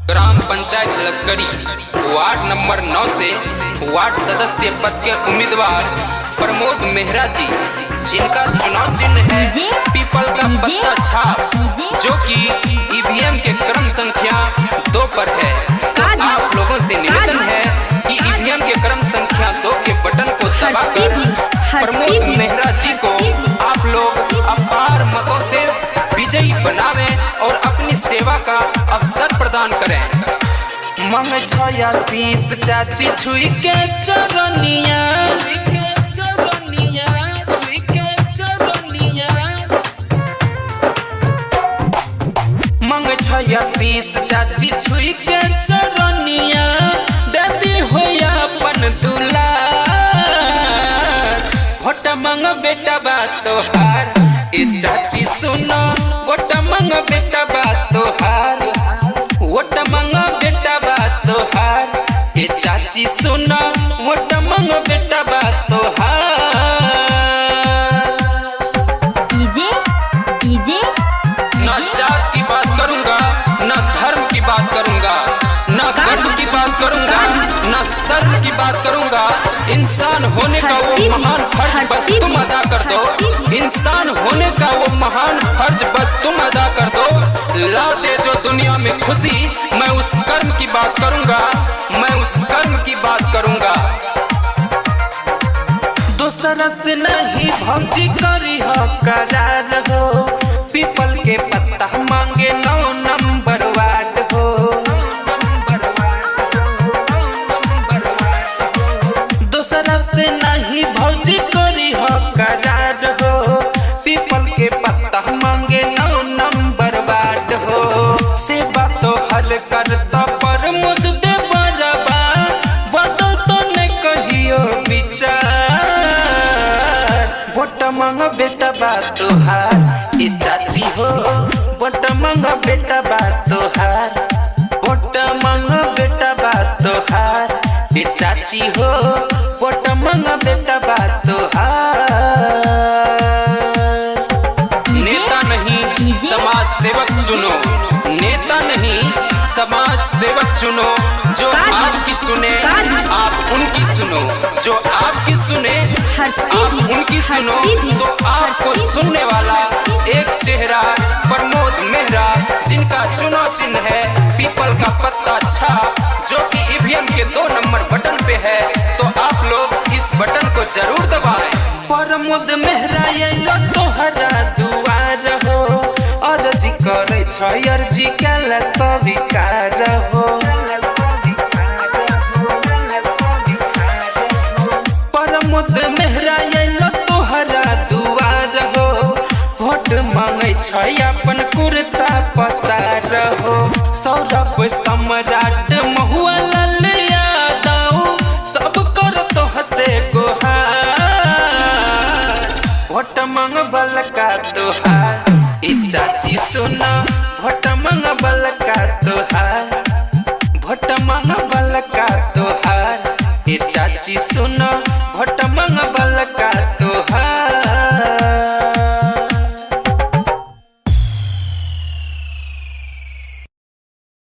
Gram panchayat लश्करी ward number 9 से ward सदस्य पद के उम्मीदवार प्रमोद मेहरा जी, जिनका चुनाव चिन्ह है पीपल का पत्ता छाप, जो कि ईवीएम के क्रम संख्या 2 पर है। तो आप लोगों से निवेदन है कि ईवीएम के क्रम संख्या 2 के बटन को दबाकर प्रमोद मेहरा जी को आप लोग अपार मतों से विजयी बनावें और अपनी सेवा का अवसर प्रदान करें। मंग छया शीश चाची छुई के चरनिया, मंग छया शीश चाची छुई के चरनिया, दादी होया अपन दुलार, भोट मंग बेटा बात तोहार, ए चाची सुनो वोट मंग बेटा बात तोहार, वोट मंग बेटा बात तोहार, ए चाची सुनो वोट मंग बेटा बात तोहार। ना जात की बात करूंगा, ना धर्म की बात करूंगा, ना गर्व की बात करूंगा, ना शर्म की बात करूंगा। इंसान होने का वो महान फर्ज बस तुम अदा कर दो, इंसान होने का वो महान फर्ज बस तुम अदा कर दो। ला दे जो दुनिया में खुशी, मैं उस कर्म की बात करूंगा, मैं उस कर्म की बात करूंगा। दूसरा से नहीं भौजी करी हो करार हो, पीपल के पत्ता मांगे 9 नंबर वार्ड हो, दूसरा से नहीं भौजी करी हो करार हो, पीपल के पत्ता मांगे 9 नंबर वार्ड हो। सेवा तो हर करता पर मुद दे बरबा, बदल तो ने कहियो विचार, वोट मांग बेटा बात तोहार, ए चाची हो वोट मांग बेटा बात तोहार, वोट मांग बेटा बात तोहार, ए चाची हो वोट मांग बेटा बात तोहार। नेता नहीं समाज सेवक चुनो, नेता नहीं समाज सेवक चुनो, जो आपकी सुने आप उनकी सुनो, जो आपकी सुने आप उनकी सुनो। तो आपको सुनने वाला एक चेहरा प्रमोद मेहरा, जिनका चुनाव चिन्ह है पीपल का पत्ता छाप, जो कि ईवीएम के 2 नंबर बटन पे है। तो आप लोग इस बटन को जरूर दबाएं। प्रमोद मेहरा ये लो तोहरा दुआर हो, अर्जी करे छ अर्जी केला स्वीकार हो, प्रमोद मेहरा ये लो तोहरा दुआर हो, वोट मांगे छ अपन कुर्ता पसार हो। सौरभ सम्राट महुआ लाल यादव सब कर तो हसे गोहार, वोट मांग बलका तोहार, ए चाची सुना वोट मांग बलका तोहार, वोट मांग बलका तोहार, ए चाची सुना वोट मांग बलका